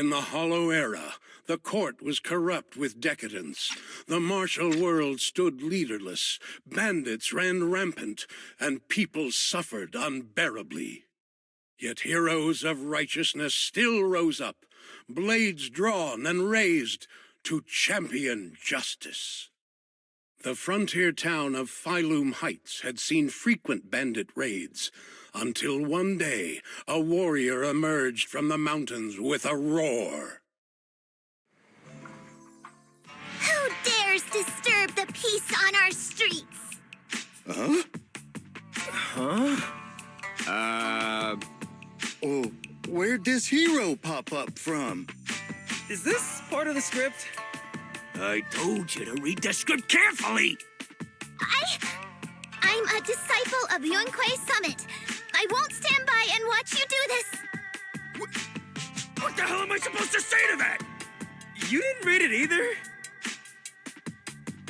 In the Hollow Era, the court was corrupt with decadence. The martial world stood leaderless, bandits ran rampant, and people suffered unbearably. Yet heroes of righteousness still rose up, blades drawn and raised to champion justice. The frontier town of Phaethon Heights had seen frequent bandit raids, until one day a warrior emerged from the mountains with a roar. Who dares disturb the peace on our streets? Huh? Oh, where'd this hero pop up from? Is this part of the script? I told you to read the script carefully! I'm a disciple of Yunquei Summit. I won't stand by and watch you do this. What the hell am I supposed to say to that? You didn't read it either?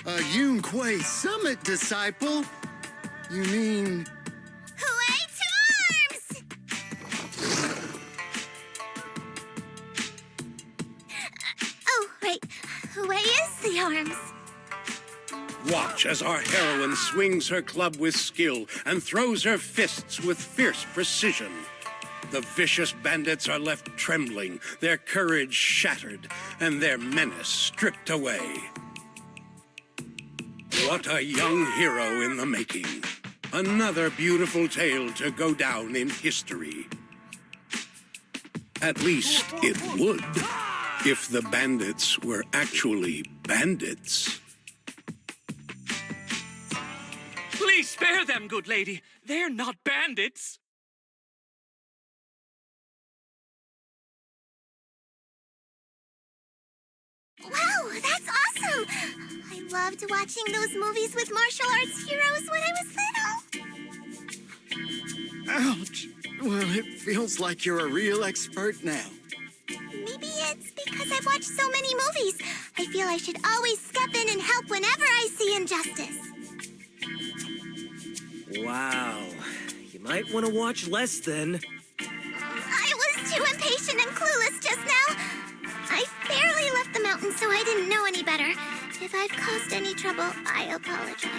A Yunquei Summit disciple? You mean... Hooray to arms! Oh, right. Hooray is the arms. Watch as our heroine swings her club with skill and throws her fists with fierce precision. The vicious bandits are left trembling, their courage shattered, and their menace stripped away. What a young hero in the making. Another beautiful tale to go down in history. At least it would, if the bandits were actually bandits. Please spare them, good lady. They're not bandits. Wow, that's awesome! I loved watching those movies with martial arts heroes when I was little. Ouch! Well, it feels like you're a real expert now. Maybe it's because I've watched so many movies. I feel I should always step in and help whenever I see injustice. Wow. You might want to watch less then. I was too impatient and clueless just now. I barely left the mountain, so I didn't know any better. If I've caused any trouble, I apologize.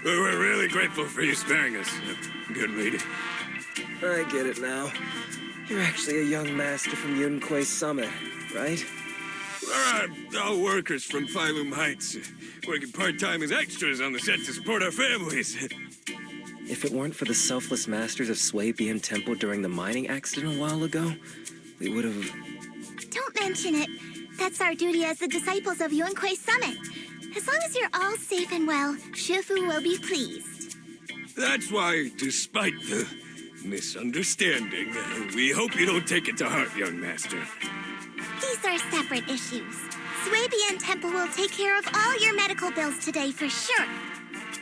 We're really grateful for you sparing us, good lady. I get it now. You're actually a young master from Yunquei Summit, right? We're all workers from Phaethon Heights, working part-time as extras on the set to support our families. If it weren't for the selfless masters of Swabian Temple during the mining accident a while ago, we would have... Don't mention it. That's our duty as the disciples of Yunquei Summit. As long as you're all safe and well, FuFu will be pleased. That's why, despite the misunderstanding, we hope you don't take it to heart, young master. These are separate issues. Swabian Temple will take care of all your medical bills today for sure.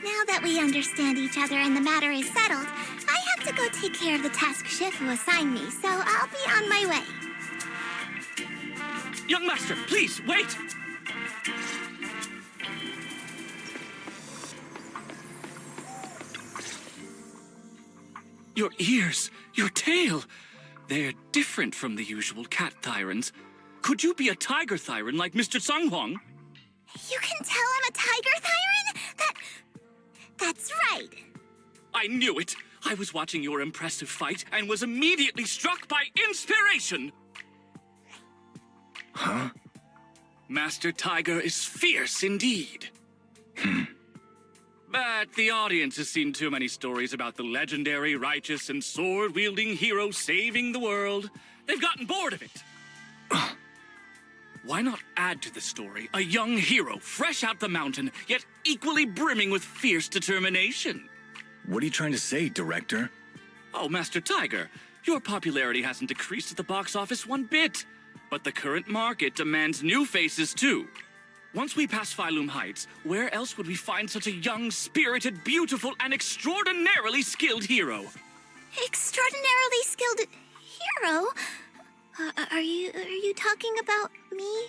Now that we understand each other and the matter is settled, I have to go take care of the task FuFu assigned me, so I'll be on my way. Young master, please, wait! Your ears, your tail, they're different from the usual cat thyrans. Could you be a tiger thyran like Mr. Sunghuang? You can tell I'm a tiger thyran? That's right. I knew it! I was watching your impressive fight and was immediately struck by inspiration! Huh? Master Tiger is fierce indeed. But the audience has seen too many stories about the legendary, righteous, and sword-wielding hero saving the world. They've gotten bored of it. Why not add to the story a young hero fresh out the mountain, yet equally brimming with fierce determination? What are you trying to say, director? Oh, Master Tiger, your popularity hasn't decreased at the box office one bit. But the current market demands new faces, too. Once we pass Phaethon Heights, where else would we find such a young, spirited, beautiful, and extraordinarily skilled hero? Extraordinarily skilled hero? Are you talking about me?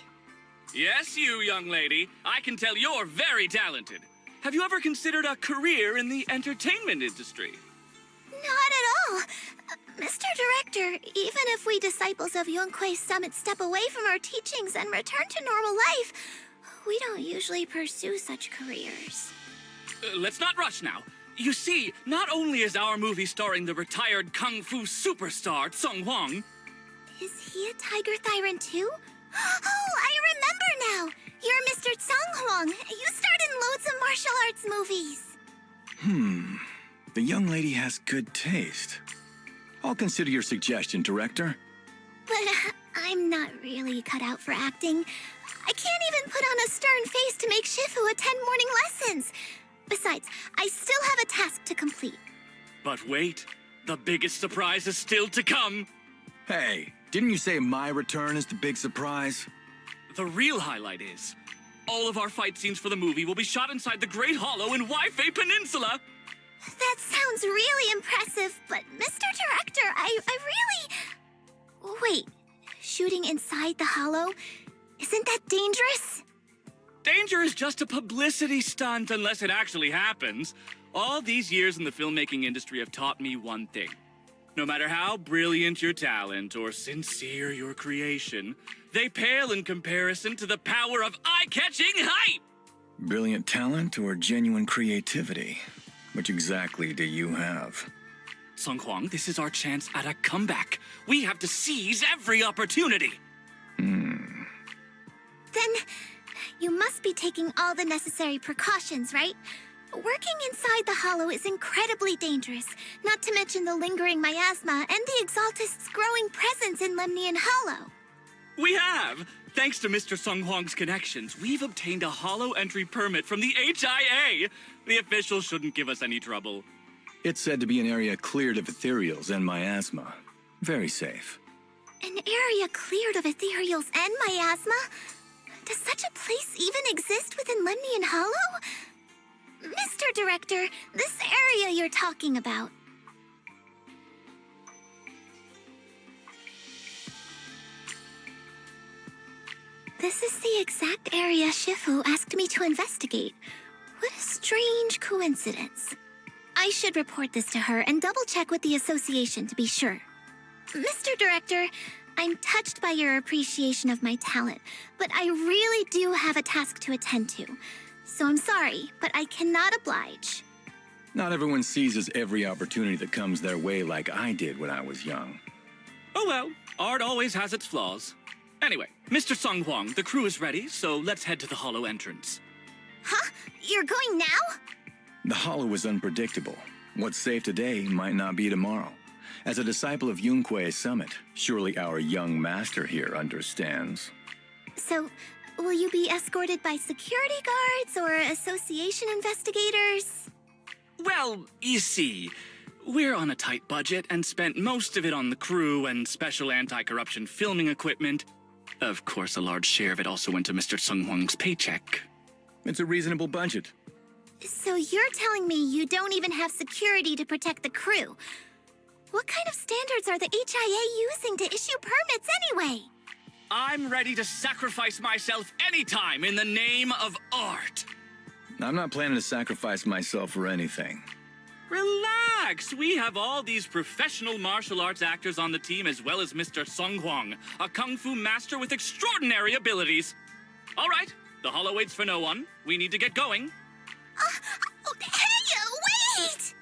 Yes, you, young lady. I can tell you're very talented. Have you ever considered a career in the entertainment industry? Not at Oh, Mr. Director, even if we disciples of Yunque's summit step away from our teachings and return to normal life, we don't usually pursue such careers. Let's not rush now. You see, not only is our movie starring the retired kung fu superstar Sung Huang. Is he a tiger thyron too? Oh, I remember now! You're Mr. Sung Huang. You starred in loads of martial arts movies. The young lady has good taste. I'll consider your suggestion, Director. But I'm not really cut out for acting. I can't even put on a stern face to make Shifu attend morning lessons. Besides, I still have a task to complete. But wait, the biggest surprise is still to come. Hey, didn't you say my return is the big surprise? The real highlight is, all of our fight scenes for the movie will be shot inside the Great Hollow in Waifei Peninsula. That sounds really impressive, but Mr. Director, I really... Wait, shooting inside the hollow? Isn't that dangerous? Danger is just a publicity stunt unless it actually happens. All these years in the filmmaking industry have taught me one thing. No matter how brilliant your talent or sincere your creation, they pale in comparison to the power of eye-catching hype! Brilliant talent or genuine creativity? Which exactly do you have? Sung Huang, this is our chance at a comeback. We have to seize every opportunity. Then, you must be taking all the necessary precautions, right? Working inside the hollow is incredibly dangerous, not to mention the lingering miasma and the Exaltist's growing presence in Lemnian Hollow. We have! Thanks to Mr. Sung Huang's connections, we've obtained a hollow entry permit from the HIA. The officials shouldn't give us any trouble. It's said to be an area cleared of ethereals and miasma. Very safe. An area cleared of ethereals and miasma? Does such a place even exist within Lemnian Hollow? Mr. Director, this area you're talking about. This is the exact area Shifu asked me to investigate. What a strange coincidence. I should report this to her and double-check with the association to be sure. Mr. Director, I'm touched by your appreciation of my talent, but I really do have a task to attend to. So I'm sorry, but I cannot oblige. Not everyone seizes every opportunity that comes their way like I did when I was young. Oh well, art always has its flaws. Anyway, Mr. Sung Huang, the crew is ready, so let's head to the hollow entrance. Huh? You're going now? The hollow is unpredictable. What's safe today might not be tomorrow. As a disciple of Yunque's summit, surely our young master here understands. So, will you be escorted by security guards or association investigators? Well, you see, we're on a tight budget and spent most of it on the crew and special anti-corruption filming equipment. Of course, a large share of it also went to Mr. Sung Huang's paycheck. It's a reasonable budget. So you're telling me you don't even have security to protect the crew? What kind of standards are the HIA using to issue permits anyway? I'm ready to sacrifice myself anytime in the name of art. I'm not planning to sacrifice myself for anything. Relax! We have all these professional martial arts actors on the team as well as Mr. Sung Huang, a kung fu master with extraordinary abilities. All right, the hollow waits for no one. We need to get going. Hey, wait!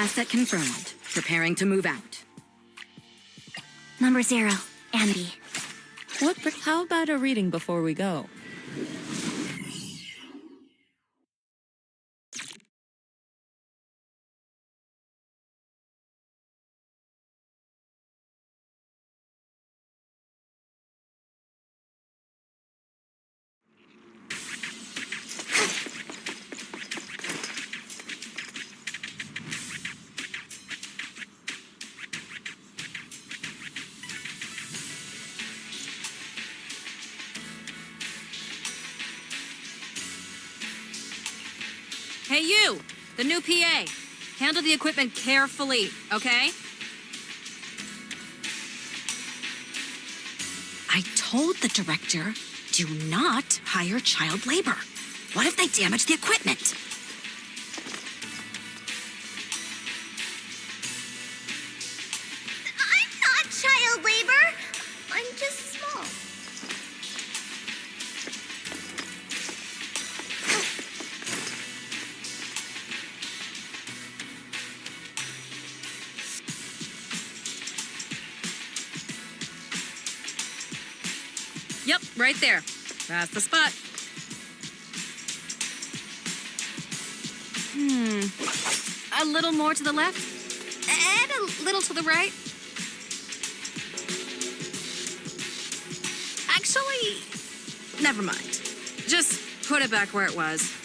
Asset confirmed. Preparing to move out. Number 0, Anby. How about a reading before we go? Hey, you! The new PA. Handle the equipment carefully, okay? I told the director, do not hire child labor. What if they damage the equipment? I'm not child labor. I'm just small. Yep, right there. That's the spot. A little more to the left, and a little to the right. Actually, never mind. Just put it back where it was.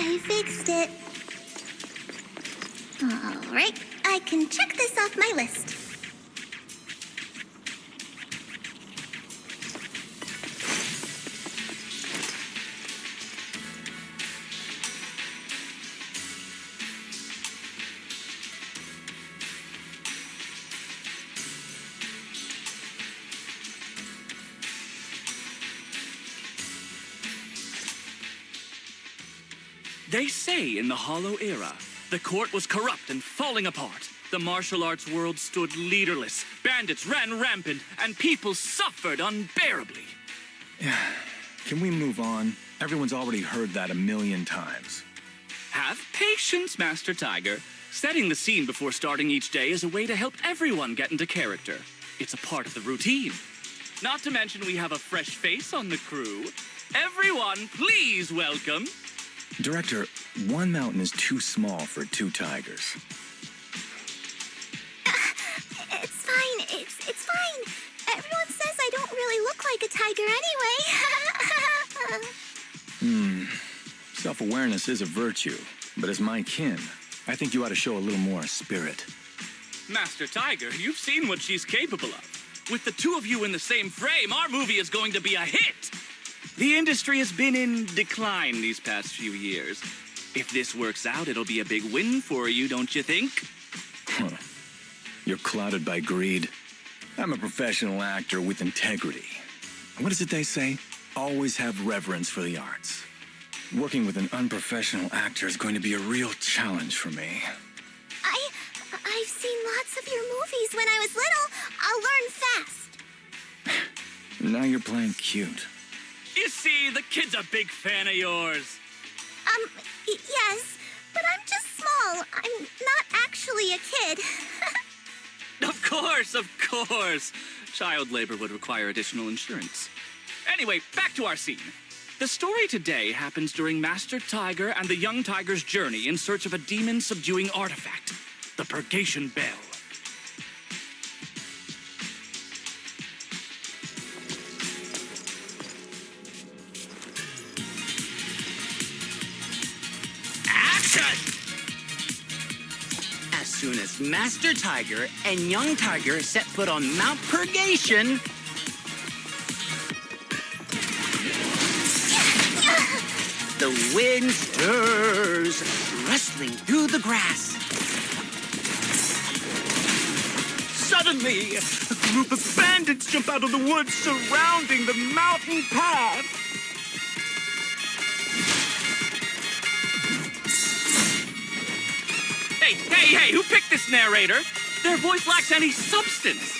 I fixed it. All right, I can check this off my list. They say in the Hollow Era, the court was corrupt and falling apart. The martial arts world stood leaderless. Bandits ran rampant, and people suffered unbearably. Can we move on? Everyone's already heard that a million times. Have patience, Master Tiger. Setting the scene before starting each day is a way to help everyone get into character. It's a part of the routine. Not to mention we have a fresh face on the crew. Everyone, please welcome... Director, one mountain is too small for 2 tigers. It's fine. It's fine. Everyone says I don't really look like a tiger anyway. Self-awareness is a virtue, but as my kin, I think you ought to show a little more spirit. Master Tiger, you've seen what she's capable of. With the 2 of you in the same frame, our movie is going to be a hit. The industry has been in decline these past few years. If this works out, it'll be a big win for you, don't you think? You're clouded by greed. I'm a professional actor with integrity. What is it they say? Always have reverence for the arts. Working with an unprofessional actor is going to be a real challenge for me. I've seen lots of your movies when I was little. I'll learn fast. Now you're playing cute. You see, the kid's a big fan of yours. Yes, but I'm just small. I'm not actually a kid. Of course. Child labor would require additional insurance. Anyway, back to our scene. The story today happens during Master Tiger and the young tiger's journey in search of a demon-subduing artifact, the Purgation Bell. As soon as Master Tiger and Young Tiger set foot on Mount Purgation, the wind stirs, rustling through the grass. Suddenly, a group of bandits jump out of the woods surrounding the mountain path. Hey, who picked this narrator? Their voice lacks any substance.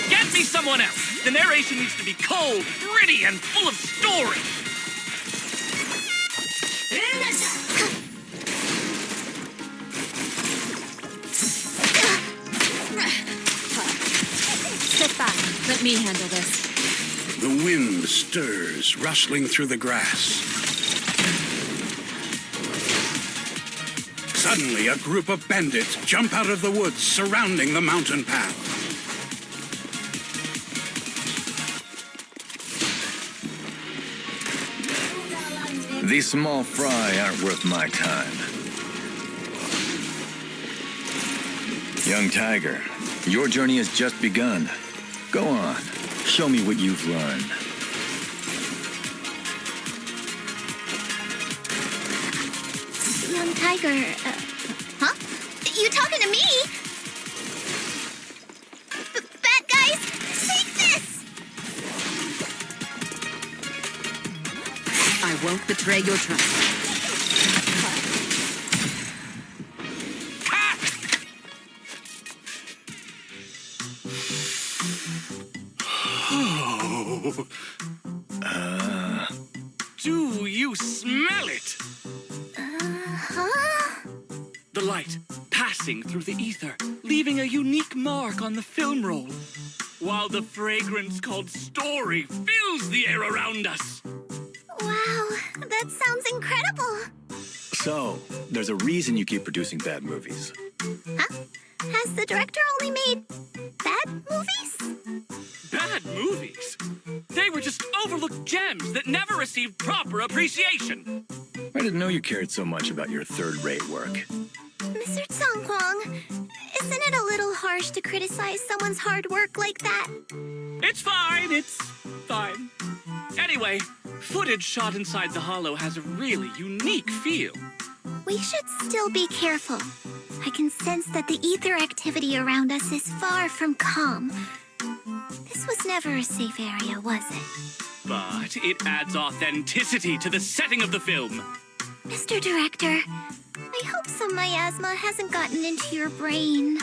Get me someone else. The narration needs to be cold, gritty, and full of story. Sit back. Let me handle this. The wind stirs, rustling through the grass. Suddenly, a group of bandits jump out of the woods surrounding the mountain path. These small fry aren't worth my time. Young Tiger, your journey has just begun. Go on, show me what you've learned. Young Tiger, huh? You talking to me? Bad guys, take this! I won't betray your trust. Do you smell it? Huh? The light passing through the ether, leaving a unique mark on the film roll, while the fragrance called story fills the air around us. Wow, that sounds incredible. So, there's a reason you keep producing bad movies. Huh? Has the director only made bad movies? Bad movies? They were just overlooked gems that never received proper appreciation. I didn't know you cared so much about your third-rate work. Mr. Tsongkwang, isn't it a little harsh to criticize someone's hard work like that? It's fine. Anyway, footage shot inside the hollow has a really unique feel. We should still be careful. I can sense that the ether activity around us is far from calm. This was never a safe area, was it? But it adds authenticity to the setting of the film. Mr. Director, I hope some miasma hasn't gotten into your brain.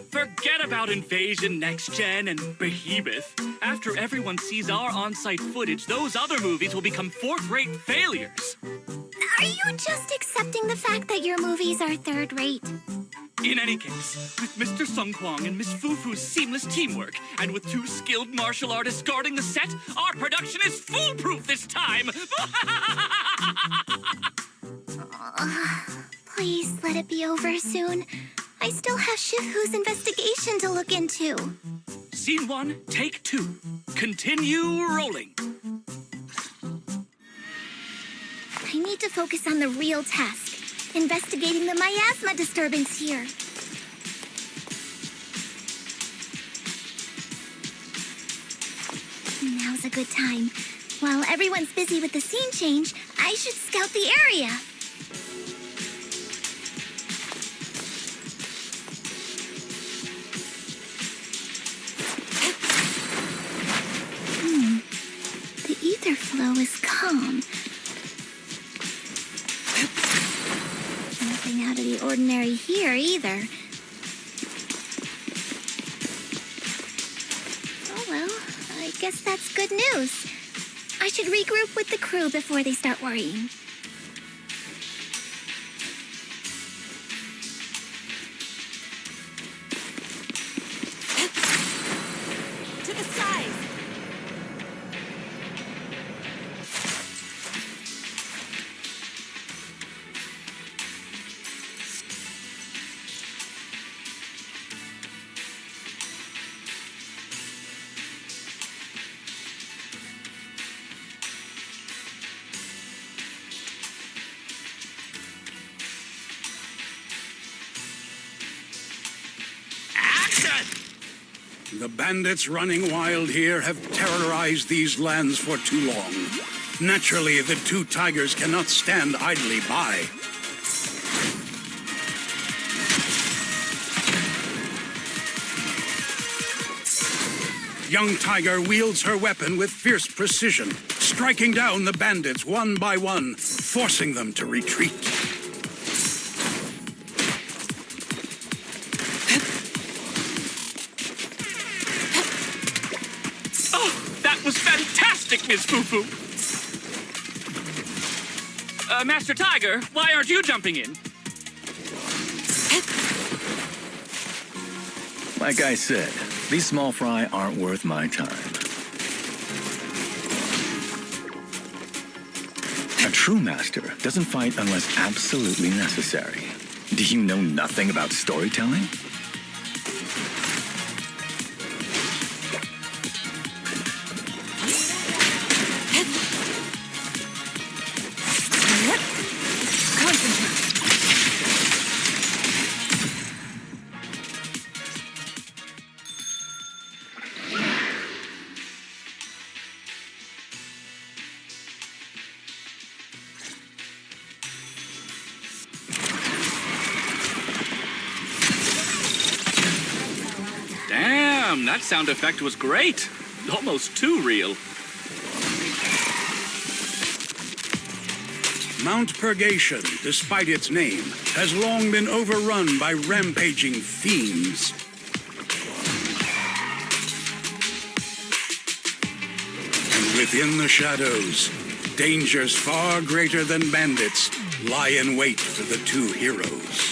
Forget about Invasion Next Gen and Behemoth. After everyone sees our on-site footage, those other movies will become fourth-rate failures. Are you just accepting the fact that your movies are third-rate? In any case, with Mr. Sungkwang and Miss FuFu's seamless teamwork, and with 2 skilled martial artists guarding the set, our production is foolproof this time! Please let it be over soon. I still have Shifu's investigation to look into. Scene 1, take 2. Continue rolling. I need to focus on the real task, investigating the miasma disturbance here. Now's a good time. While everyone's busy with the scene change, I should scout the area. The ether flow is calm. Nothing out of the ordinary here either. Oh well, I guess that's good news. I should regroup with the crew before they start worrying. To the side! The bandits running wild here have terrorized these lands for too long. Naturally, the two tigers cannot stand idly by. Young Tiger wields her weapon with fierce precision, striking down the bandits one by one, forcing them to retreat. Oh, that was fantastic, Miss FuFu. Master Tiger, why aren't you jumping in? Like I said, these small fry aren't worth my time. A true master doesn't fight unless absolutely necessary. Do you know nothing about storytelling? Damn, that sound effect was great. Almost too real. Mount Purgation, despite its name, has long been overrun by rampaging fiends. And within the shadows, dangers far greater than bandits lie in wait for the two heroes.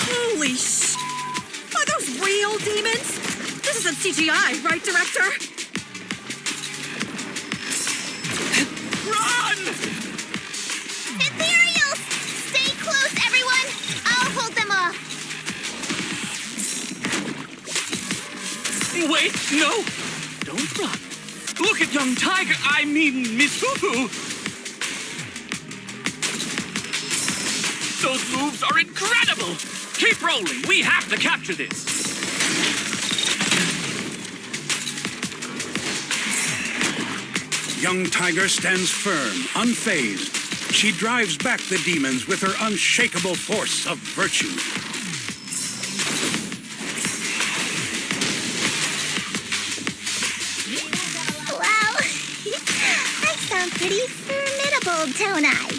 Holy sh! Are those real demons? This isn't CGI, right, director? Run! Ethereals! Stay close, everyone! I'll hold them off. Wait, no! Don't run. Look at young Tiger, I mean Miss FuFu. Those moves are incredible! Keep rolling, we have to capture this. Young Tiger stands firm, unfazed. She drives back the demons with her unshakable force of virtue. Wow. I sound pretty formidable, don't I?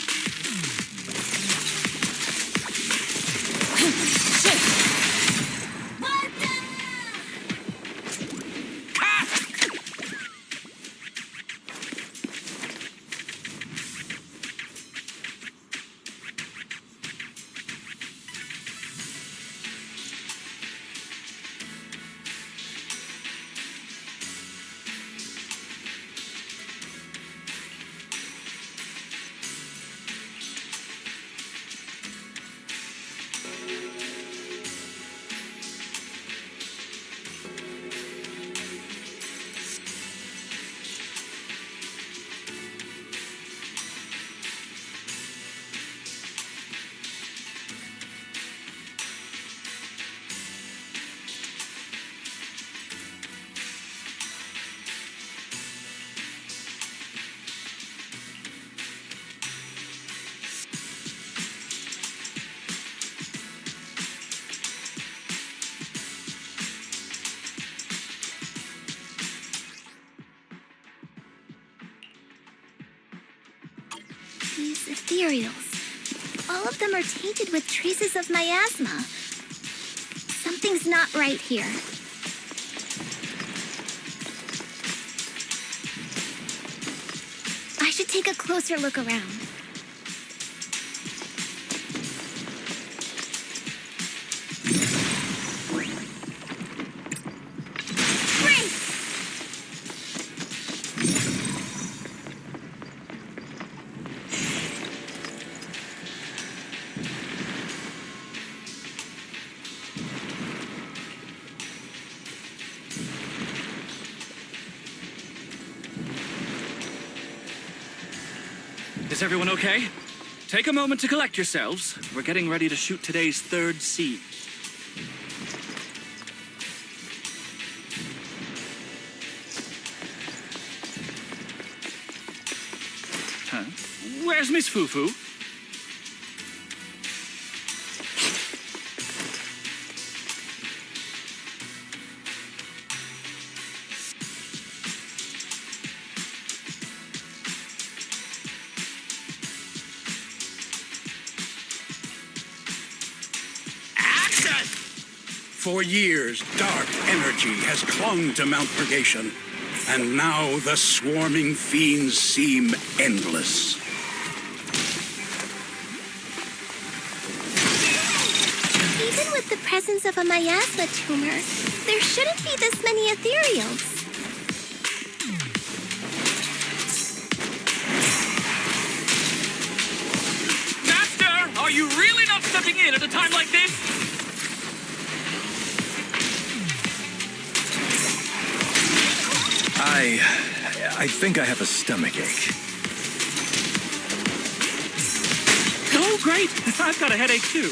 These ethereals. All of them are tainted with traces of miasma. Something's not right here. I should take a closer look around. Is everyone okay? Take a moment to collect yourselves. We're getting ready to shoot today's third scene. Huh? Where's Miss FuFu? For years, dark energy has clung to Mount Purgation, and now the swarming fiends seem endless. Even with the presence of a miasma tumor, there shouldn't be this many ethereals. Master, are you really not stepping in at a time like this? I think I have a stomachache. Oh, great. I've got a headache, too.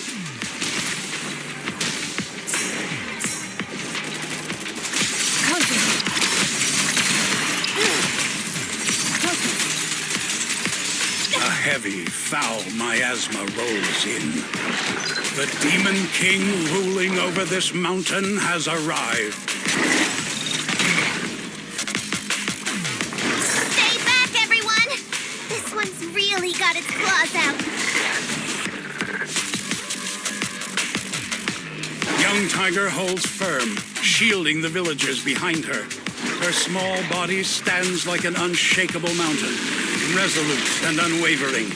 A heavy, foul miasma rolls in. The Demon King ruling over this mountain has arrived. Stay back, everyone! This one's really got its claws out. Young Tiger holds firm, shielding the villagers behind her. Her small body stands like an unshakable mountain, resolute and unwavering.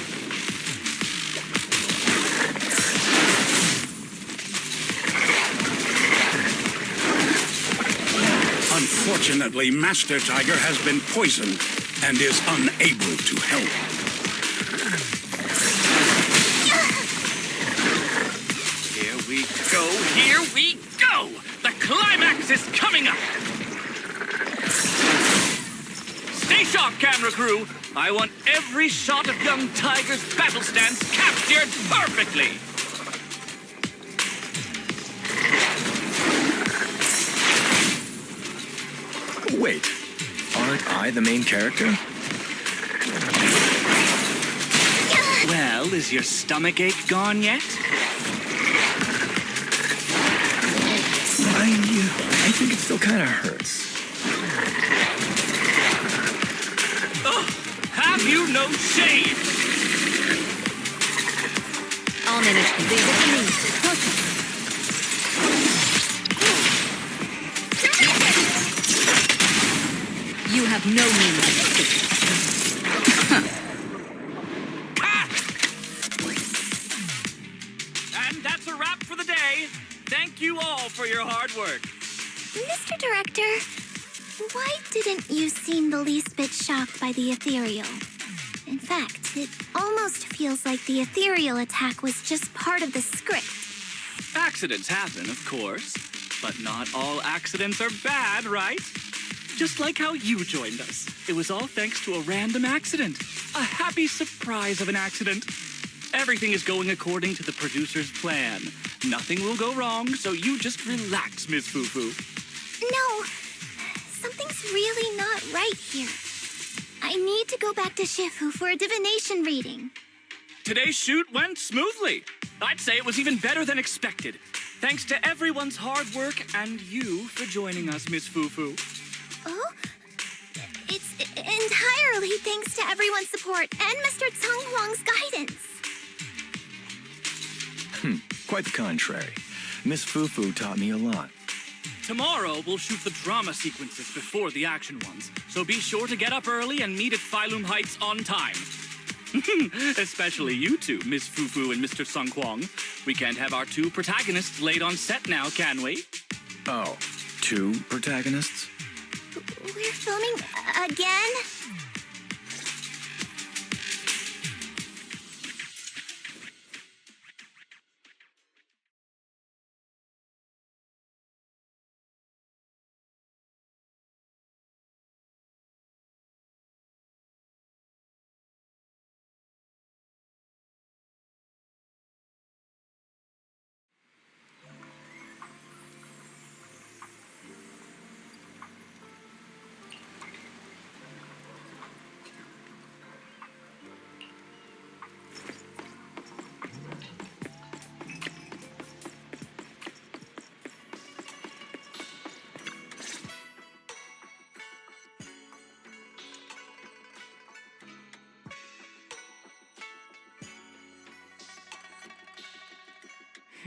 Unfortunately, Master Tiger has been poisoned and is unable to help. Here we go, here we go! The climax is coming up! Stay sharp, camera crew! I want every shot of young Tiger's battle stance captured perfectly! Wait, aren't I the main character? Well, is your stomachache gone yet? I think it still kind of hurts. Oh, have you no shame? I'll manage to leave it to me. You have no means of escape. And that's a wrap for the day. Thank you all for your hard work. Mr. Director, why didn't you seem the least bit shocked by the ethereal? In fact, it almost feels like the ethereal attack was just part of the script. Accidents happen, of course. But not all accidents are bad, right? Just like how you joined us. It was all thanks to a random accident. A happy surprise of an accident. Everything is going according to the producer's plan. Nothing will go wrong, so you just relax, Miss FuFu. No, something's really not right here. I need to go back to Shifu for a divination reading. Today's shoot went smoothly. I'd say it was even better than expected. Thanks to everyone's hard work and you for joining us, Miss FuFu. Oh? It's entirely thanks to everyone's support and Mr. Tsung Huang's guidance. Quite the contrary. Miss FuFu taught me a lot. Tomorrow, we'll shoot the drama sequences before the action ones, so be sure to get up early and meet at Phaethon Heights on time. Especially you two, Miss FuFu and Mr. Tsung Huang. We can't have our two protagonists late on set now, can we? Oh, 2 protagonists? We're filming again?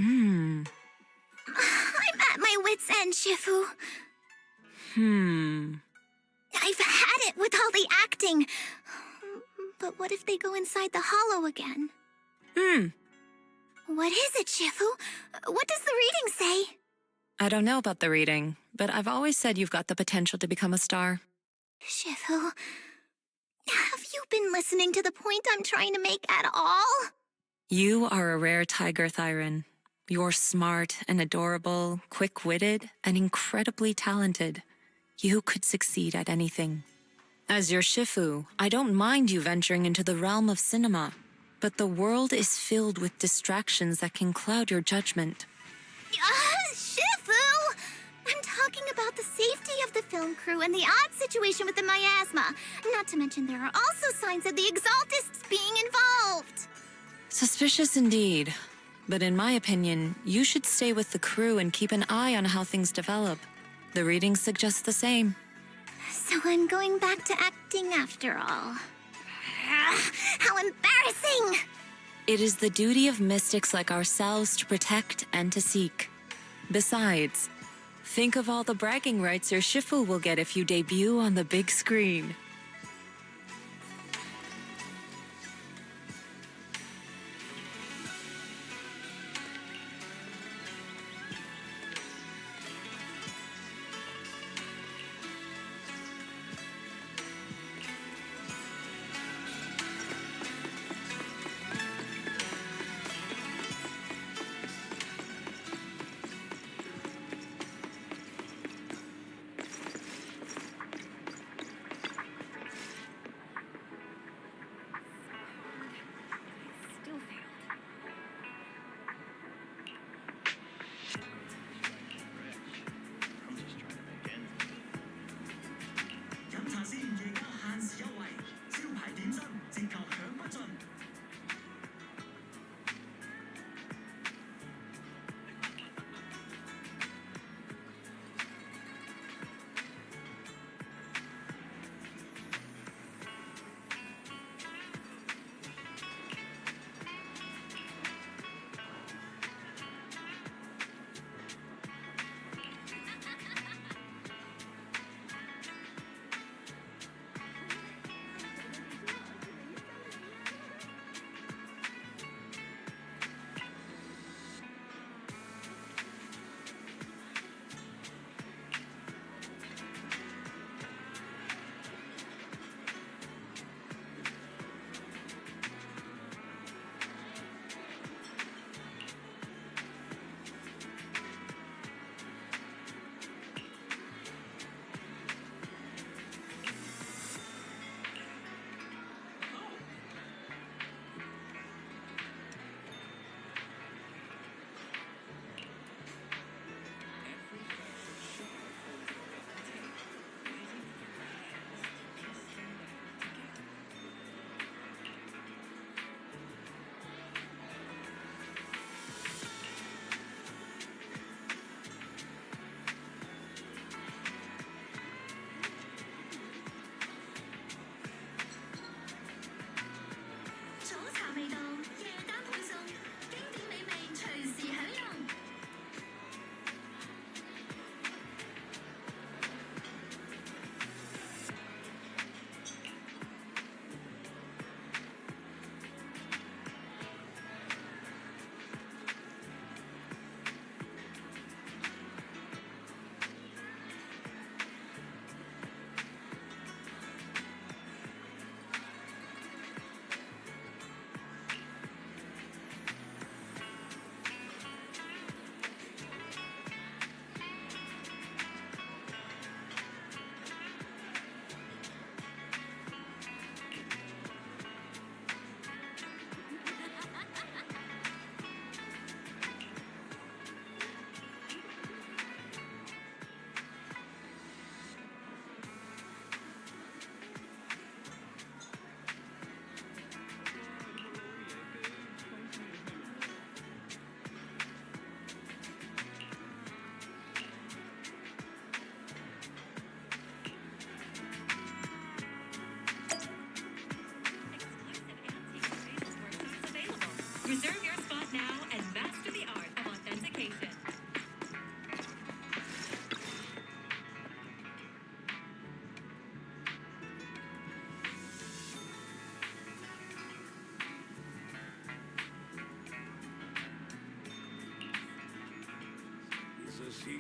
I'm at my wit's end, Shifu. I've had it with all the acting. But what if they go inside the hollow again? What is it, Shifu? What does the reading say? I don't know about the reading, but I've always said you've got the potential to become a star. Shifu, have you been listening to the point I'm trying to make at all? You are a rare tiger, Thyron. You're smart and adorable, quick-witted, and incredibly talented. You could succeed at anything. As your Shifu, I don't mind you venturing into the realm of cinema, but the world is filled with distractions that can cloud your judgment. Shifu! I'm talking about the safety of the film crew and the odd situation with the miasma. Not to mention there are also signs of the Exaltists being involved. Suspicious indeed. But in my opinion, you should stay with the crew and keep an eye on how things develop. The reading suggests the same. So I'm going back to acting after all. How embarrassing! It is the duty of mystics like ourselves to protect and to seek. Besides, think of all the bragging rights your Shifu will get if you debut on the big screen.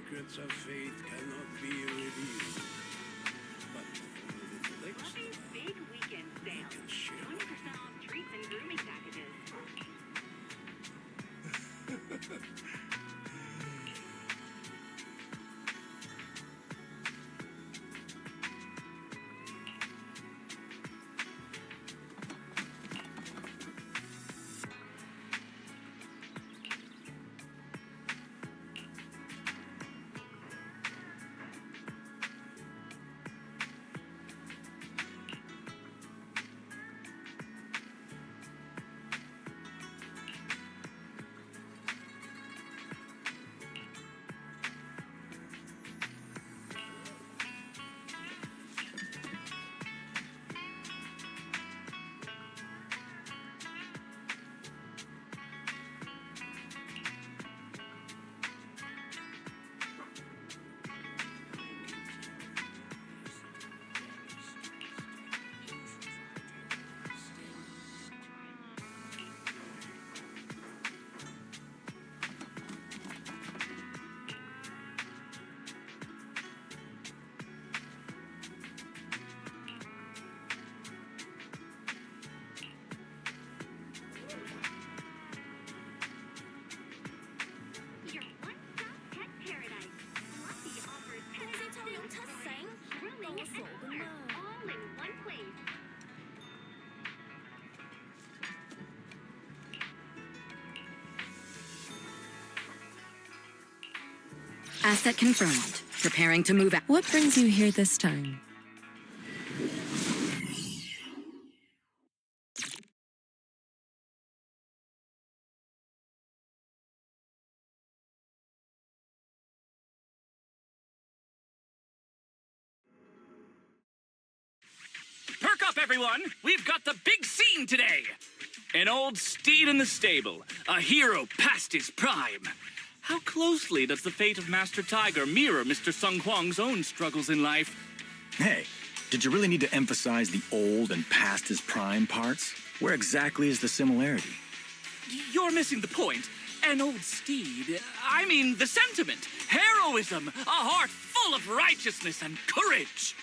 secrets of faith cannot be revealed. But for the lakes, Big weekend sale. can share. 20% off treats and grooming packages. Your one-stop pet paradise. Fluffy offers pet grooming, and more, all in one place. Asset confirmed. Preparing to move out. What brings you here this time? Perk up, everyone! We've got the big scene today! An old steed in the stable, a hero past his prime. How closely does the fate of Master Tiger mirror Mr. Sung Hwang's own struggles in life? Hey, did you really need to emphasize the old and past his prime parts? Where exactly is the similarity? You're missing the point. An old steed. I mean, the sentiment. Heroism. A heart full of righteousness and courage.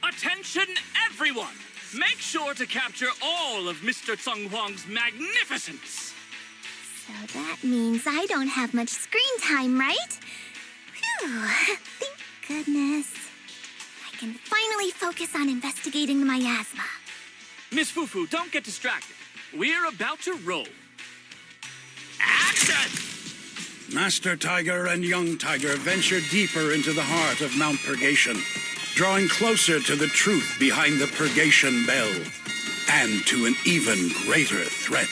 Attention, everyone! Make sure to capture all of Mr. Sung Hwang's magnificence. So that means I don't have much screen time, right? Phew, thank goodness. I can finally focus on investigating the miasma. Miss FuFu, don't get distracted. We're about to roll. Action! Master Tiger and young Tiger venture deeper into the heart of Mount Purgation, drawing closer to the truth behind the Purgation Bell, and to an even greater threat.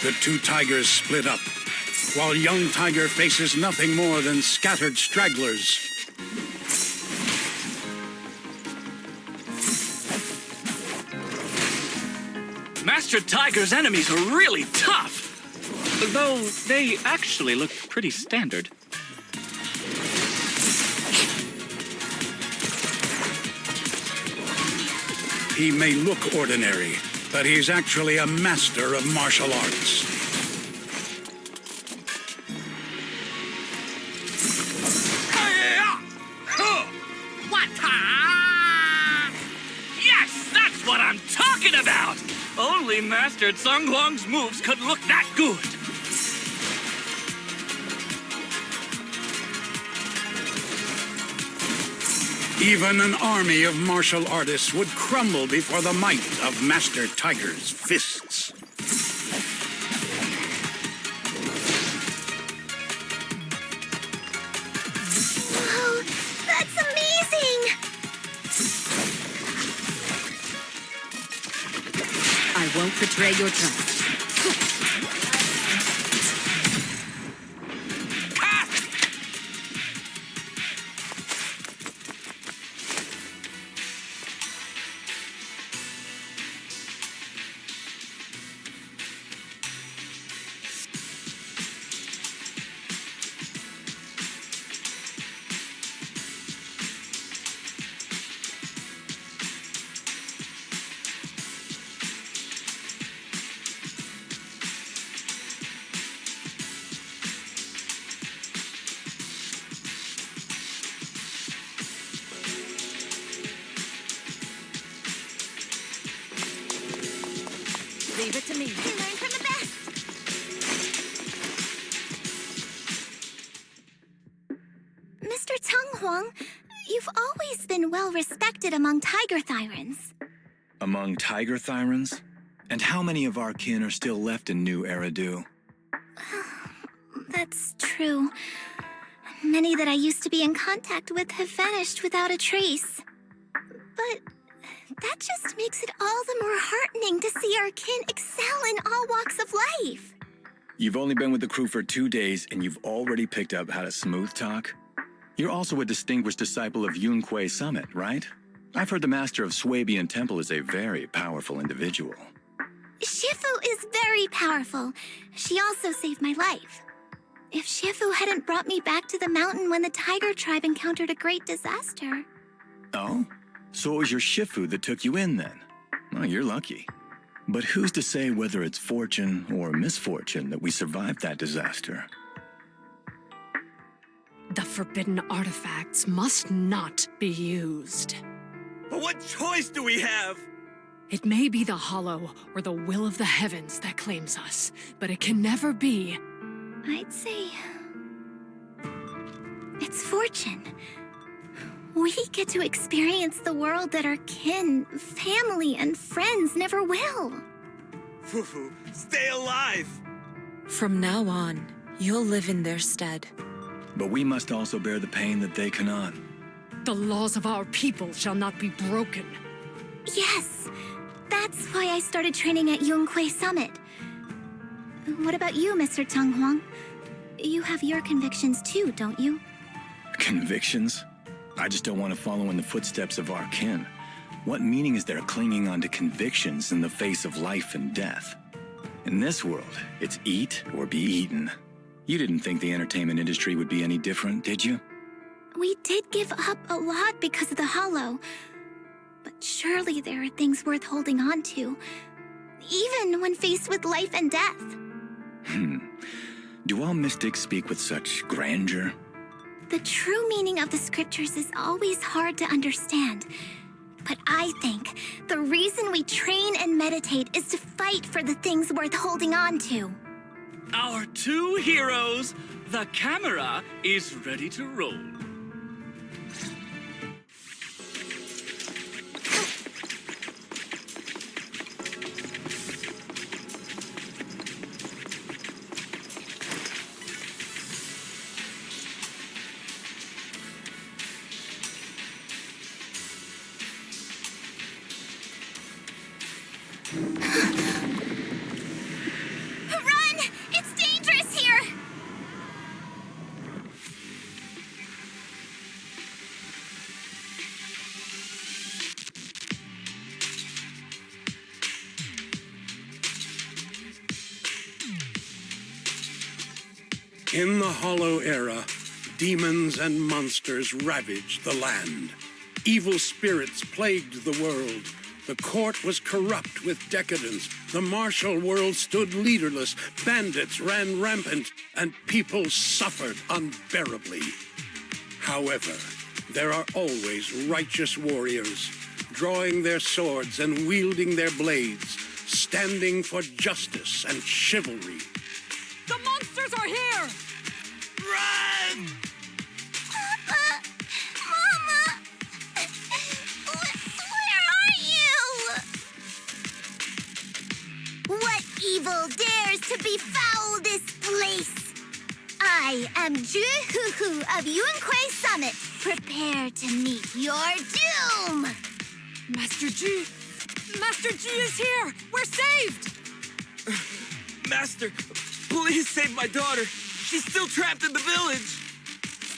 The two tigers split up, while young Tiger faces nothing more than scattered stragglers. Master Tiger's enemies are really tough, though they actually look pretty standard. He may look ordinary, but he's actually a master of martial arts. Yes, that's what I'm talking about! Only Master Sung Hwang's moves could look that good. Even an army of martial artists would crumble before the might of Master Tiger's fists. Whoa, that's amazing! I won't betray your trust. Leave it to me. We learn from the best. Mr. Tung Huang, you've always been well respected among tiger thyrans. Among tiger thyrans? And how many of our kin are still left in New Eridu? That's true. Many that I used to be in contact with have vanished without a trace. But that just makes it all the more heartening to see our kin excel in all walks of life. You've only been with the crew for 2 days and you've already picked up how to smooth talk? You're also a distinguished disciple of Yunquei Summit, right? I've heard the master of Swabian Temple is a very powerful individual. Shifu is very powerful. She also saved my life. If Shifu hadn't brought me back to the mountain when the tiger tribe encountered a great disaster... Oh? So it was your Shifu that took you in then? Well, you're lucky. But who's to say whether it's fortune or misfortune that we survived that disaster? The forbidden artifacts must not be used. But what choice do we have? It may be the hollow or the will of the heavens that claims us, but it can never be. I'd say... it's fortune. We get to experience the world that our kin, family, and friends never will. FuFu, stay alive! From now on, you'll live in their stead. But we must also bear the pain that they cannot. The laws of our people shall not be broken. Yes, that's why I started training at Yunquei Summit. What about you, Mr. Tung Huang? You have your convictions too, don't you? Convictions? I just don't want to follow in the footsteps of our kin. What meaning is there clinging on to convictions in the face of life and death? In this world, it's eat or be eaten. You didn't think the entertainment industry would be any different, did you? We did give up a lot because of the hollow. But surely there are things worth holding on to, even when faced with life and death. Do all mystics speak with such grandeur? The true meaning of the scriptures is always hard to understand. But I think the reason we train and meditate is to fight for the things worth holding on to. Our 2 heroes, the camera is ready to roll. Run! It's dangerous here! In the Hollow Era, demons and monsters ravaged the land. Evil spirits plagued the world. The court was corrupt with decadence. The martial world stood leaderless. Bandits ran rampant, and people suffered unbearably. However, there are always righteous warriors, drawing their swords and wielding their blades, standing for justice and chivalry. The monsters are here! Run! Papa! Mama! Where are you? What evil dares to befoul this place? I am Ju-Hu-Hu of Yunquei Summit. Prepare to meet your doom! Master Ji! Master Ji is here! We're saved! Master, please save my daughter. She's still trapped in the village.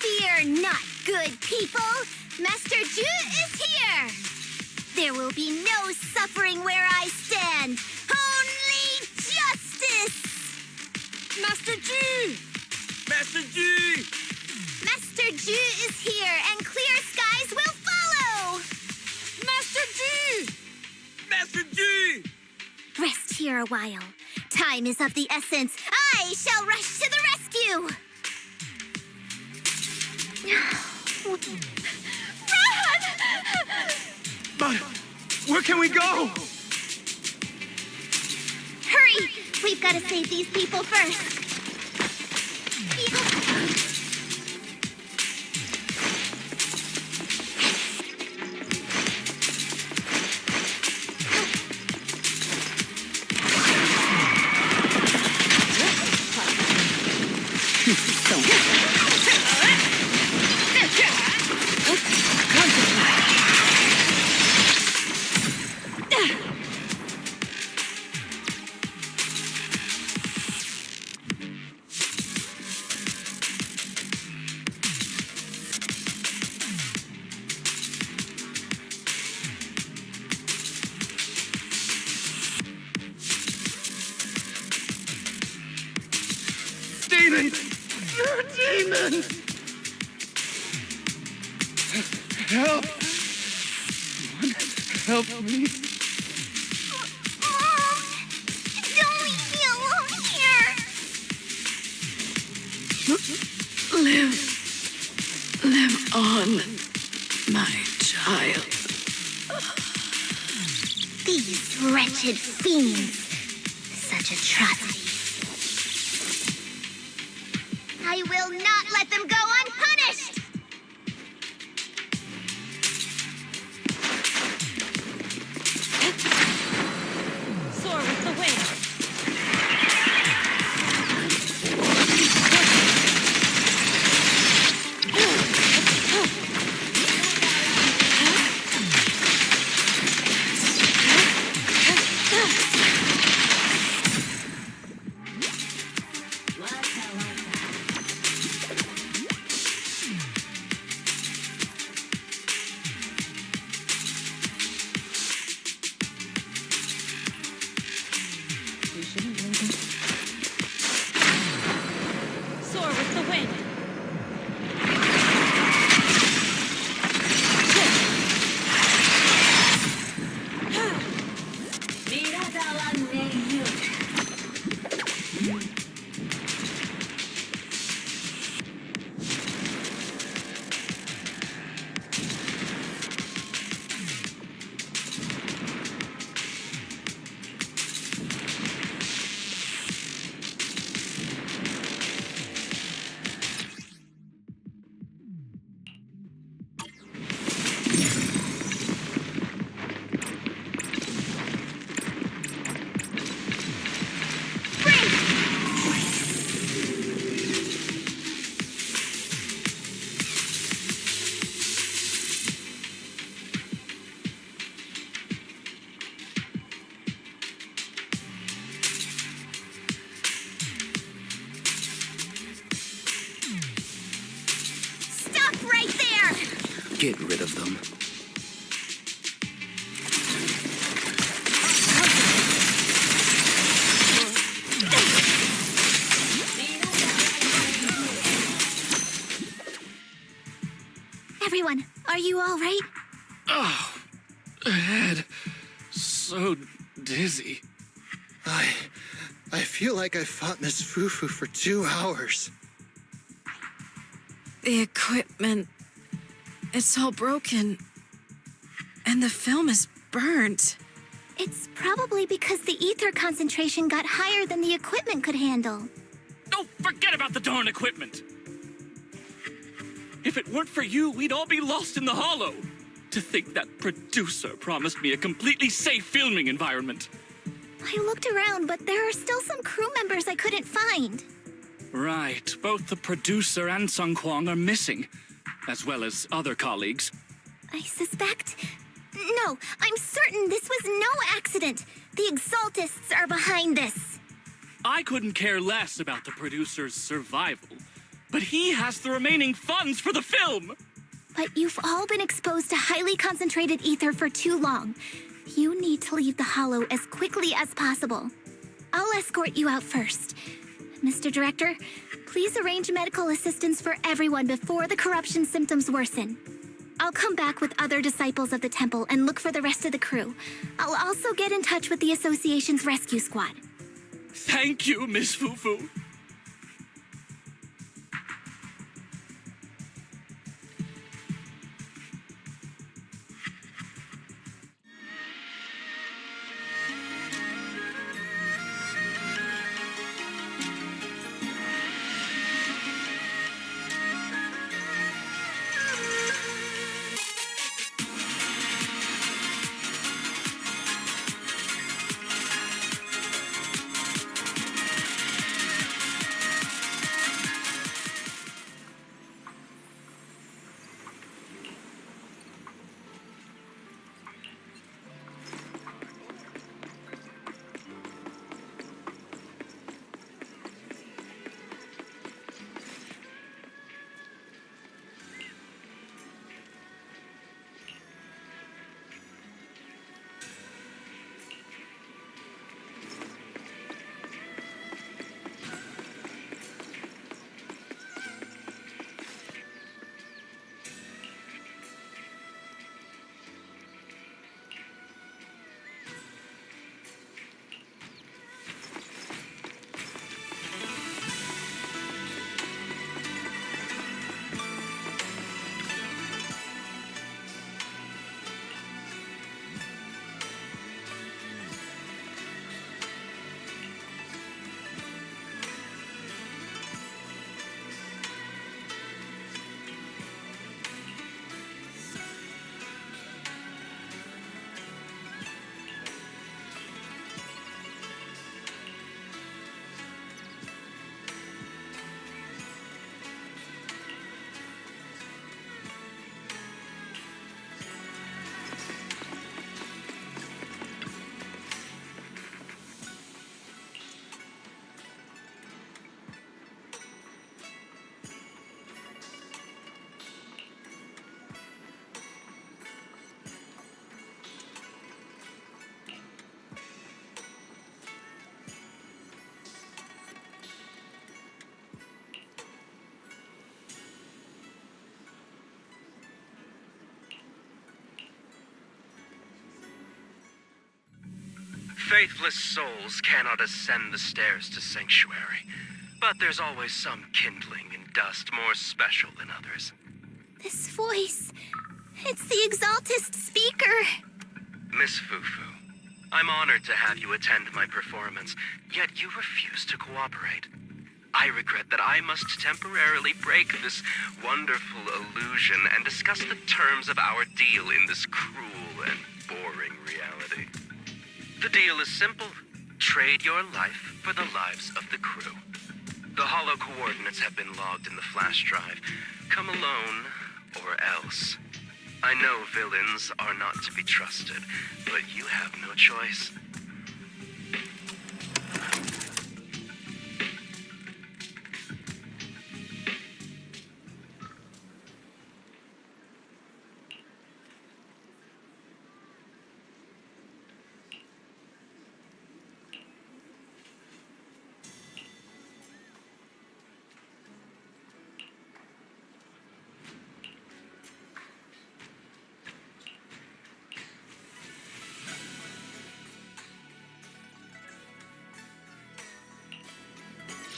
Fear not, good people. Master Ju is here. There will be no suffering where I stand. Only justice. Master Ji! Master G! Master Ju is here, and clear skies will follow. Master Ji! Master G! Rest here a while. Time is of the essence. I shall rush to the rescue. Run! But where can we go? We've got to save these people first. Demon! Demon! Help! Help me. Mom! Don't leave me alone here! Live on, my child. These wretched fiends. Such atrocities. I will not let them go unpunished! Soar with the wind. Soar with the wind. Stop right there! Get rid of them. Everyone, are you all right? Oh, head. So dizzy. I feel like I fought in this FuFu for 2 hours. The equipment, it's all broken. And the film is burnt. It's probably because the ether concentration got higher than the equipment could handle. Oh, forget about the darn equipment. If it weren't for you, we'd all be lost in the hollow. To think that producer promised me a completely safe filming environment. I looked around, but there are still some crew members I couldn't find. Right, both the producer and Sung Kwang are missing, as well as other colleagues. I suspect... No, I'm certain this was no accident. The Exaltists are behind this. I couldn't care less about the producer's survival, but he has the remaining funds for the film. But you've all been exposed to highly concentrated ether for too long. You need to leave the hollow as quickly as possible. I'll escort you out first. Mr. Director, please arrange medical assistance for everyone before the corruption symptoms worsen. I'll come back with other disciples of the temple and look for the rest of the crew. I'll also get in touch with the association's rescue squad. Thank you, Miss FuFu. Faithless souls cannot ascend the stairs to sanctuary, but there's always some kindling in dust more special than others. This voice, it's the Exaltist speaker. Miss FuFu, I'm honored to have you attend my performance, yet you refuse to cooperate. I regret that I must temporarily break this wonderful illusion and discuss the terms of our deal in this cruel and boring reality. The deal is simple. Trade your life for the lives of the crew. The hollow coordinates have been logged in the flash drive. Come alone, or else. I know villains are not to be trusted, but you have no choice.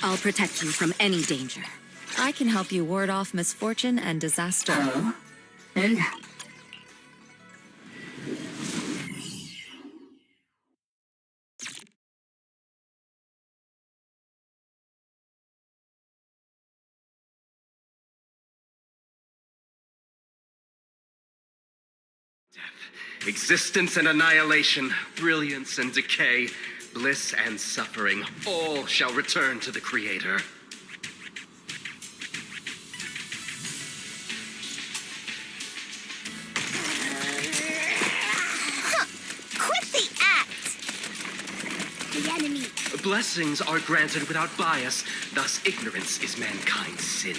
I'll protect you from any danger. I can help you ward off misfortune and disaster. Existence and annihilation, brilliance and decay, bliss and suffering, all shall return to the Creator. Quit the act! The enemy. Blessings are granted without bias, thus ignorance is mankind's sin.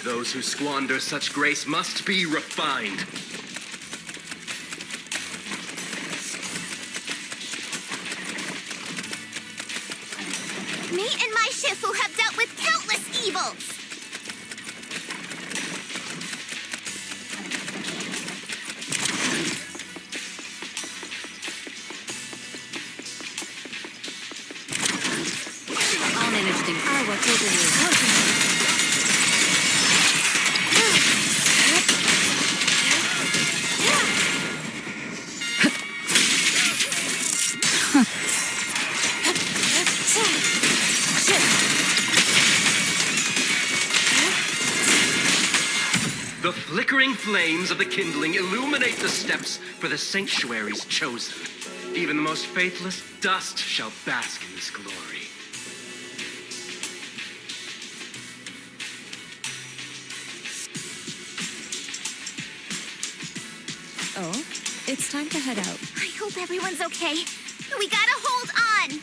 Those who squander such grace must be refined. Me and my Shifu have dealt with countless evils. I'll manage things. I will take you. The flickering flames of the kindling illuminate the steps for the sanctuary's chosen. Even the most faithless dust shall bask in this glory. Oh, it's time to head out. I hope everyone's okay. We gotta hold on.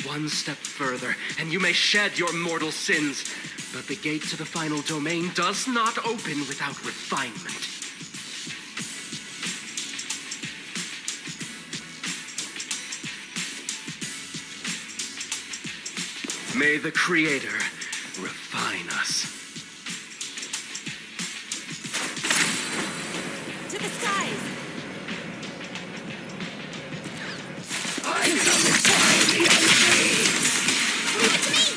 One step further, and you may shed your mortal sins. But the gate to the final domain does not open without refinement. May the Creator refine us. To the skies! I come to find the elfy. Leave it to me!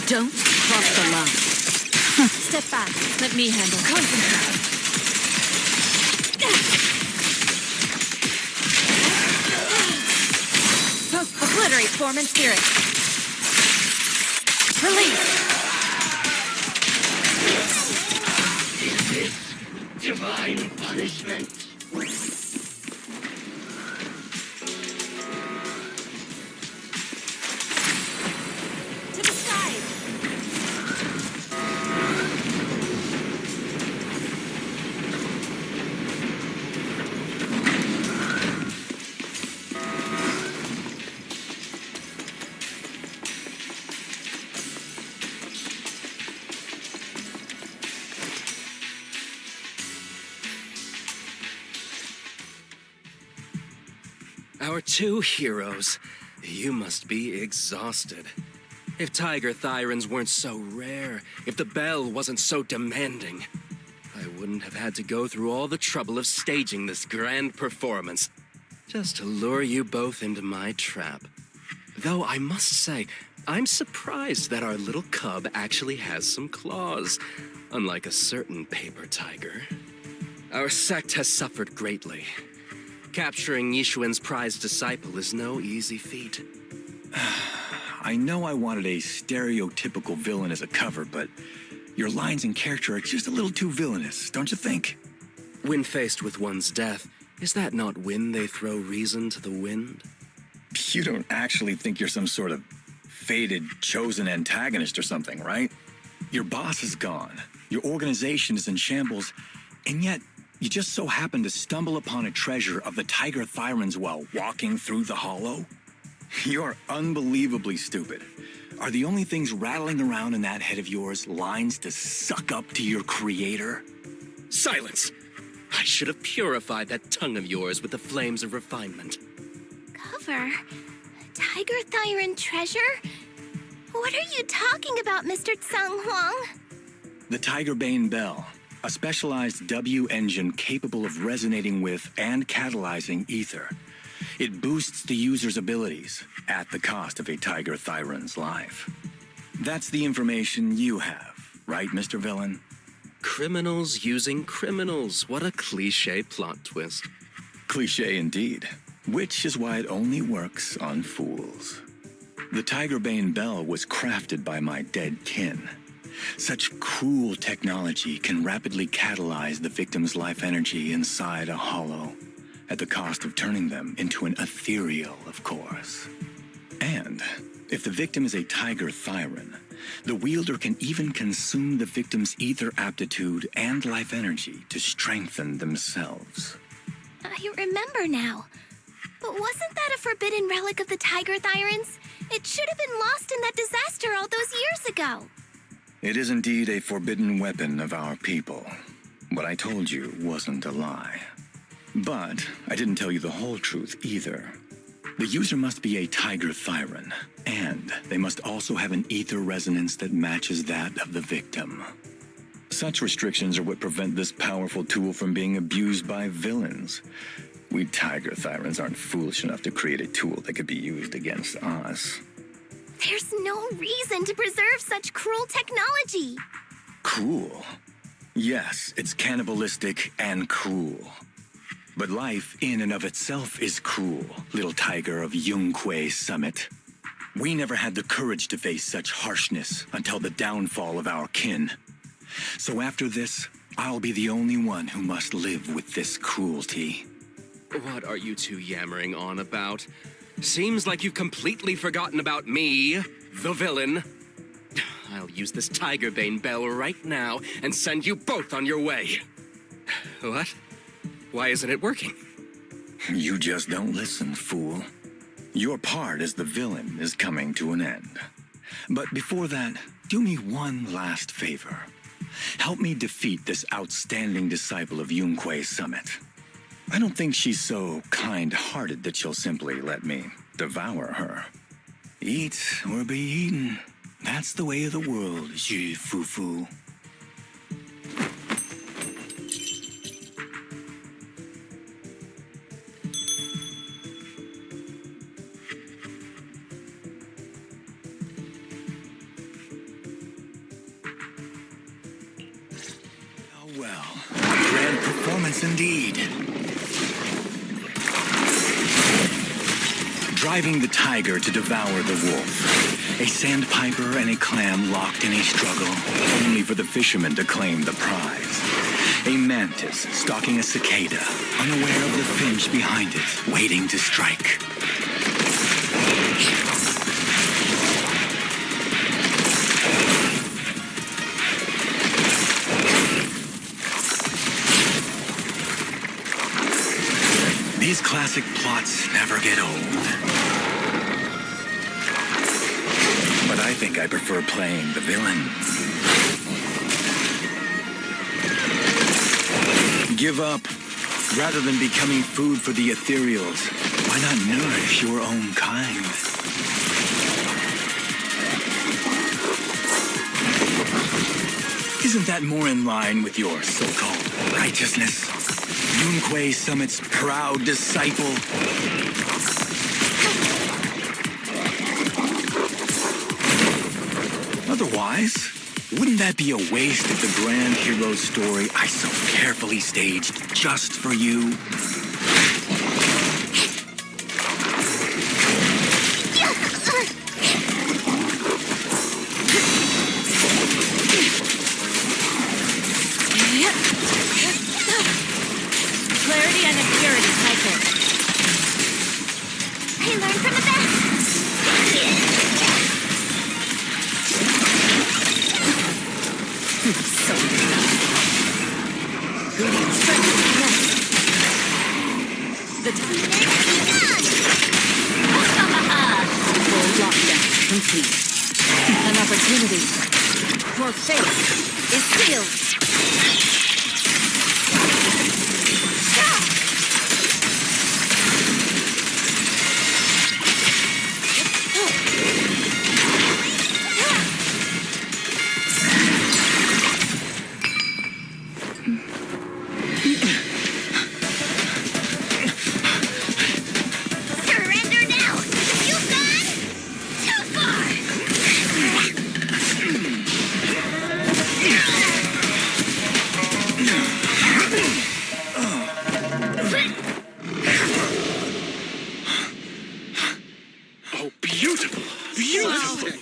Don't cross the line. Step back. Let me handle. Concentrate. Obliterate form and spirit. Release. Is this divine punishment? To the skies. Our two heroes. You must be exhausted. If tiger thyrans weren't so rare, if the bell wasn't so demanding, I wouldn't have had to go through all the trouble of staging this grand performance just to lure you both into my trap. Though I must say, I'm surprised that our little cub actually has some claws, unlike a certain paper tiger. Our sect has suffered greatly. Capturing Yishuan's prized disciple is no easy feat. I know I wanted a stereotypical villain as a cover, but your lines and character are just a little too villainous, don't you think? When faced with one's death, is that not when they throw reason to the wind? You don't actually think you're some sort of fated, chosen antagonist or something, right? Your boss is gone, your organization is in shambles, and yet you just so happen to stumble upon a treasure of the tiger thyrans while walking through the hollow? You're unbelievably stupid. Are the only things rattling around in that head of yours lines to suck up to your creator? Silence! I should have purified that tongue of yours with the flames of refinement. Cover? Tiger Thyran treasure? What are you talking about, Mr. Tsang Huang? The Tigerbane Bell, a specialized W engine capable of resonating with and catalyzing ether. It boosts the user's abilities at the cost of a tiger thyran's life. That's the information you have, right, Mr. Villain? Criminals using criminals. What a cliché plot twist. Cliché indeed, which is why it only works on fools. The Tigerbane Bell was crafted by my dead kin. Such cruel technology can rapidly catalyze the victim's life energy inside a hollow, at the cost of turning them into an ethereal, of course. And if the victim is a tiger thyran, the wielder can even consume the victim's ether aptitude and life energy to strengthen themselves. I remember now. But wasn't that a forbidden relic of the tiger thyrans? It should have been lost in that disaster all those years ago. It is indeed a forbidden weapon of our people. What I told you wasn't a lie. But I didn't tell you the whole truth either. The user must be a tiger thyran, and they must also have an ether resonance that matches that of the victim. Such restrictions are what prevent this powerful tool from being abused by villains. We tiger thyrans aren't foolish enough to create a tool that could be used against us. There's no reason to preserve such cruel technology. Cruel? Yes, it's cannibalistic and cruel. But life in and of itself is cruel, little tiger of Yunque Summit. We never had the courage to face such harshness until the downfall of our kin. So after this, I'll be the only one who must live with this cruelty. What are you two yammering on about? Seems like you've completely forgotten about me, the villain. I'll use this Tigerbane Bell right now and send you both on your way. What? Why isn't it working? You just don't listen, fool. Your part as the villain is coming to an end. But before that, do me one last favor. Help me defeat this outstanding disciple of Yunque Summit. I don't think she's so kind-hearted that she'll simply let me devour her. Eat or be eaten. That's the way of the world, FuFu. Oh well, grand performance indeed. Driving the tiger to devour the wolf. A sandpiper and a clam locked in a struggle, only for the fisherman to claim the prize. A mantis stalking a cicada, unaware of the finch behind it, waiting to strike. These classic plots never get old. But I think I prefer playing the villain. Give up. Rather than becoming food for the ethereals, why not nourish your own kind? Isn't that more in line with your so-called righteousness? Yunque Summit's proud disciple. Otherwise, wouldn't that be a waste of the grand hero story I so carefully staged just for you? Clarity and impurity cycle. I learned from the best. So Radiant strength is next. The time full lockdown complete. An opportunity. Your fate is sealed.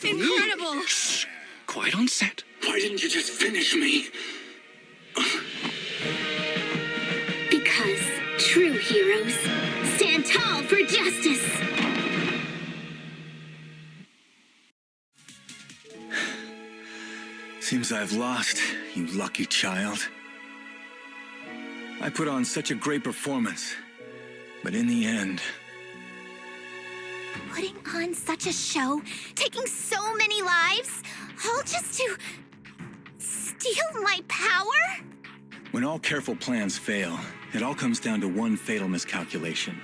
Incredible! Quite on set. Why didn't you just finish me? Because true heroes stand tall for justice. Seems I've lost, you lucky child. I put on such a great performance, but in the end... Putting on such a show, taking so many lives, all just to steal my power? When all careful plans fail, it all comes down to one fatal miscalculation.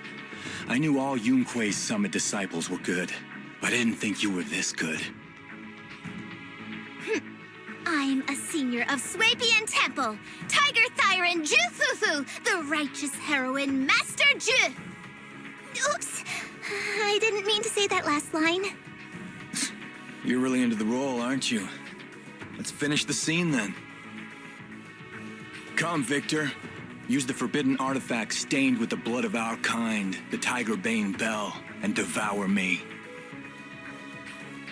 I knew all Yunque Summit disciples were good, but I didn't think you were this good. I'm a senior of Swabian Temple, Tiger Thyron Ju FuFu, the righteous heroine, Master Ju. Oops, I didn't mean to say that last line. You're really into the role, aren't you? Let's finish the scene then. Come, Victor. Use the forbidden artifact stained with the blood of our kind, the Tiger Bane Bell, and devour me.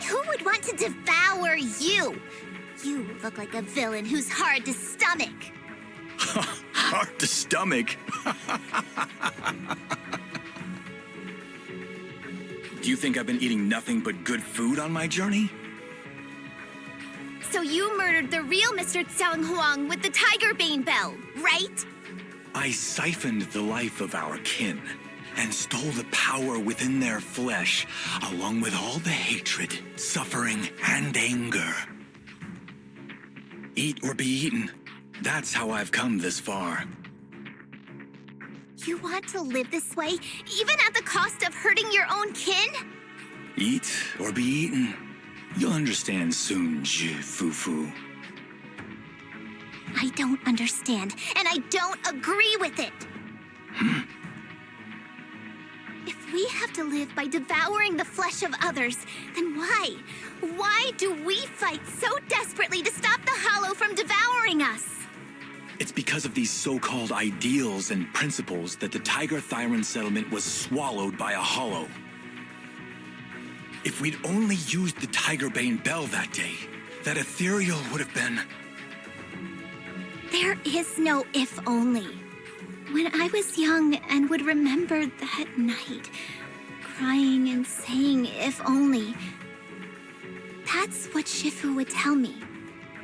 Who would want to devour you? You look like a villain who's hard to stomach. Hard to stomach? Do you think I've been eating nothing but good food on my journey? So you murdered the real Mr. Tsang Huang with the Tiger Bane Bell, right? I siphoned the life of our kin and stole the power within their flesh, along with all the hatred, suffering, and anger. Eat or be eaten. That's how I've come this far. You want to live this way, even at the cost of hurting your own kin? Eat or be eaten. You'll understand soon, FuFu. I don't understand, and I don't agree with it. If we have to live by devouring the flesh of others, then why? Why do we fight so desperately to stop the Hollow from devouring us? It's because of these so-called ideals and principles that the Tiger Thyron settlement was swallowed by a Hollow. If we'd only used the Tiger Bane Bell that day, that ethereal would have been... There is no if only. When I was young and would remember that night, crying and saying if only, that's what Shifu would tell me.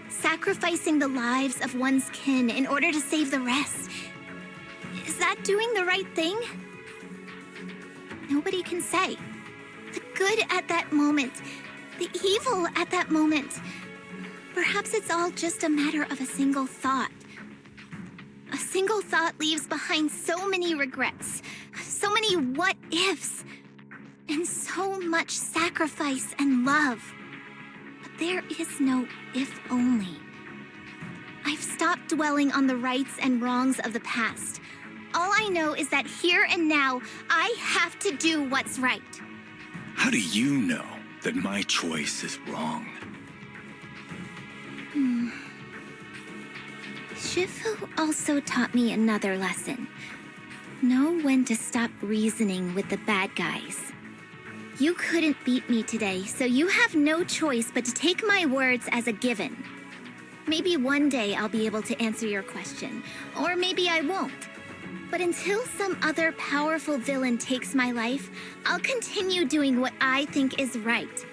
Sacrificing the lives of one's kin in order to save the rest. Is that doing the right thing? Nobody can say. The good at that moment, the evil at that moment. Perhaps it's all just a matter of a single thought. A single thought leaves behind so many regrets, so many what-ifs, and so much sacrifice and love. But there is no if only. I've stopped dwelling on the rights and wrongs of the past. All I know is that here and now, I have to do what's right. How do you know that my choice is wrong? Shifu also taught me another lesson. Know when to stop reasoning with the bad guys. You couldn't beat me today, so you have no choice but to take my words as a given. Maybe one day I'll be able to answer your question, or maybe I won't. But until some other powerful villain takes my life, I'll continue doing what I think is right.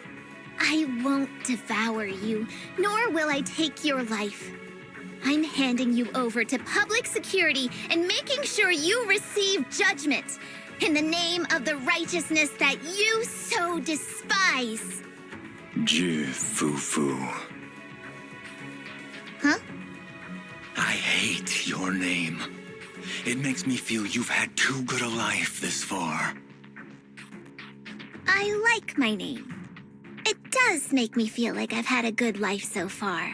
I won't devour you, nor will I take your life. I'm handing you over to public security and making sure you receive judgment in the name of the righteousness that you so despise. FuFu. Huh? I hate your name. It makes me feel you've had too good a life this far. I like my name. It does make me feel like I've had a good life so far.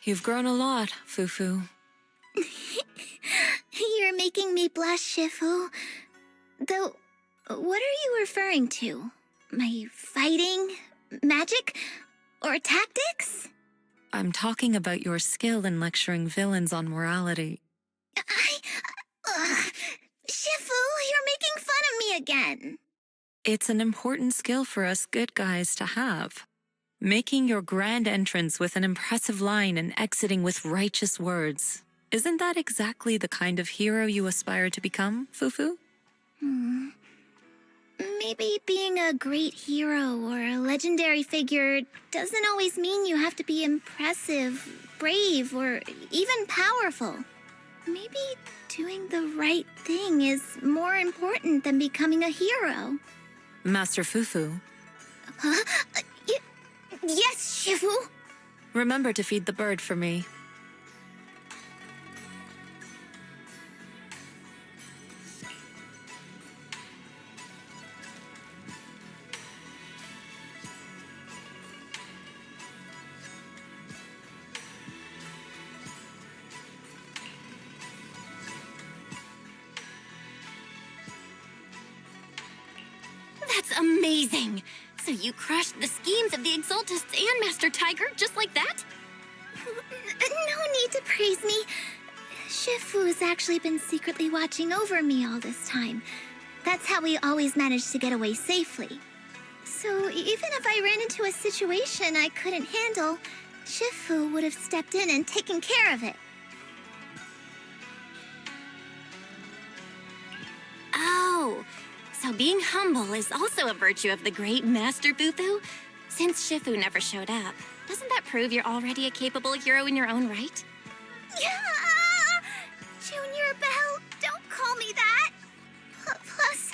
You've grown a lot, FuFu. You're making me blush, Shifu. Though, what are you referring to? My fighting? Magic? Or tactics? I'm talking about your skill in lecturing villains on morality. Shifu, you're making fun of me again. It's an important skill for us good guys to have. Making your grand entrance with an impressive line and exiting with righteous words. Isn't that exactly the kind of hero you aspire to become, FuFu? Maybe being a great hero or a legendary figure doesn't always mean you have to be impressive, brave, or even powerful. Maybe doing the right thing is more important than becoming a hero. Master FuFu. Huh? Yes, Shifu. Remember to feed the bird for me. That's amazing! So you crushed the schemes of the Exaltists and Master Tiger just like that? No need to praise me. Shifu's actually been secretly watching over me all this time. That's how we always managed to get away safely. So even if I ran into a situation I couldn't handle, Shifu would have stepped in and taken care of it. Oh, so being humble is also a virtue of the great Master FuFu? Since Shifu never showed up, doesn't that prove you're already a capable hero in your own right? Yeah! Junior Belle, don't call me that! Plus,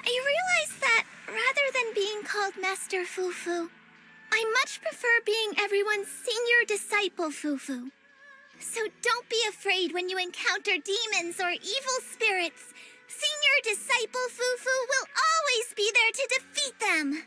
I realized that rather than being called Master FuFu, I much prefer being everyone's senior disciple FuFu. So don't be afraid when you encounter demons or evil spirits. Senior disciple FuFu will always be there to defeat them.